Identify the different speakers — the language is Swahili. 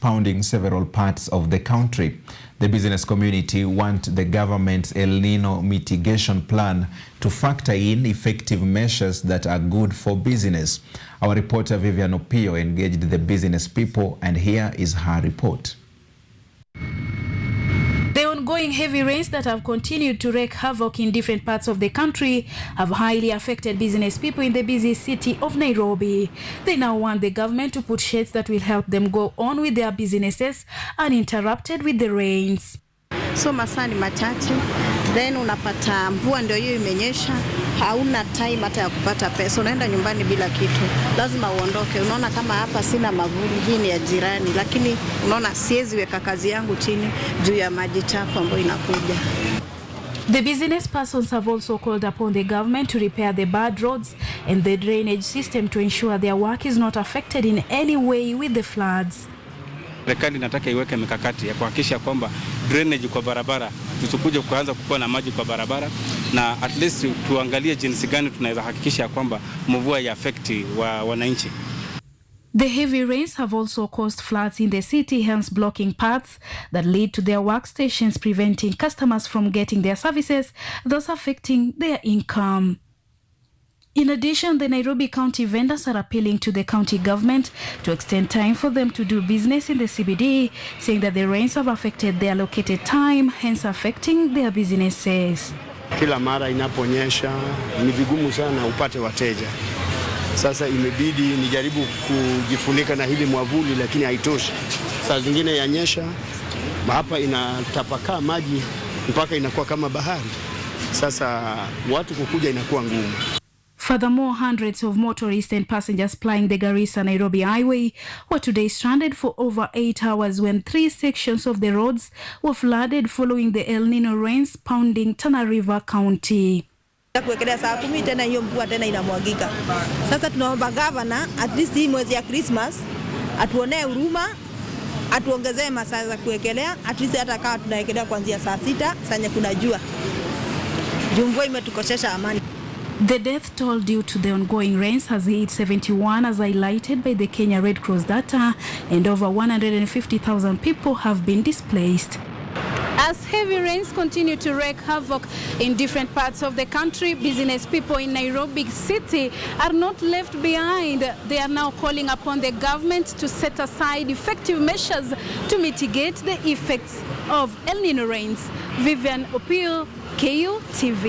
Speaker 1: pounding several parts of the country. The business community want the government's El-nino mitigation plan to factor in effective measures that are good for business. Our reporter Vivian Opio engaged the business people, and here is her report.
Speaker 2: The ongoing heavy rains that have continued to wreak havoc in different parts of the country have highly affected business people in the busy city of Nairobi. They now want the government to put shades that will help them go on with their businesses uninterrupted with the rains.
Speaker 3: So masaa ni machache, then unapata mvua ndio hiyo imenyesha, hauna time hata ya kupata pesa, unaenda nyumbani bila kitu, lazima uondoke. Unaona kama hapa sina mavuli, hii ni ya jirani, lakini unaona siwezi weka kazi yangu chini juu ya maji chafu ambayo inakuja.
Speaker 2: The business persons have also called upon the government to repair the bad roads and the drainage system to ensure their work is not affected in any way with the floods.
Speaker 4: Serikali inataka iweke mikakati ya kuhakikisha kwamba drainage kwa barabara, tusikuje kuanza kuwa na maji kwa barabara, na at least tuangalie jinsi gani tunaweza hakikisha kwamba mvua ya affect wananchi.
Speaker 2: The heavy rains have also caused floods in the city, hence blocking paths that lead to their workstations, preventing customers from getting their services, thus affecting their income. In addition, the Nairobi County vendors are appealing to the county government to extend time for them to do business in the CBD, saying that the rains have affected their allocated time, hence affecting their businesses.
Speaker 5: Kila mara inaponyesha ni vigumu sana upate wateja. Sasa imebidi nijaribu kujifunika na hili mwavuli, lakini haitoshi. Saa zingine yanyesha, hapa inatapakaa maji mpaka inakuwa kama bahari. Sasa watu kukuja inakuwa ngumu.
Speaker 2: Furthermore, hundreds of motorists and passengers plying the Garissa-Nairobi highway were today stranded for over 8 hours when 3 sections of the roads were flooded following the El-nino rains pounding Tana River County.
Speaker 6: Kuwekelea saa 10 tena hiyo mvua tena inamwagika. Sasa tunaomba governor at least hii mwezi ya Christmas atuonee huruma, atuongezee masaa za kuwekelea, at least hata kama tunawekelea kuanzia saa 6 sanye kuna jua. Mvua imetukosesha amani.
Speaker 2: The death toll due to the ongoing rains has hit 71 as highlighted by the Kenya Red Cross data, and over 150,000 people have been displaced. As heavy rains continue to wreak havoc in different parts of the country, business people in Nairobi City are not left behind. They are now calling upon the government to set aside effective measures to mitigate the effects of El-nino rains. Vivian Opio, KUTV.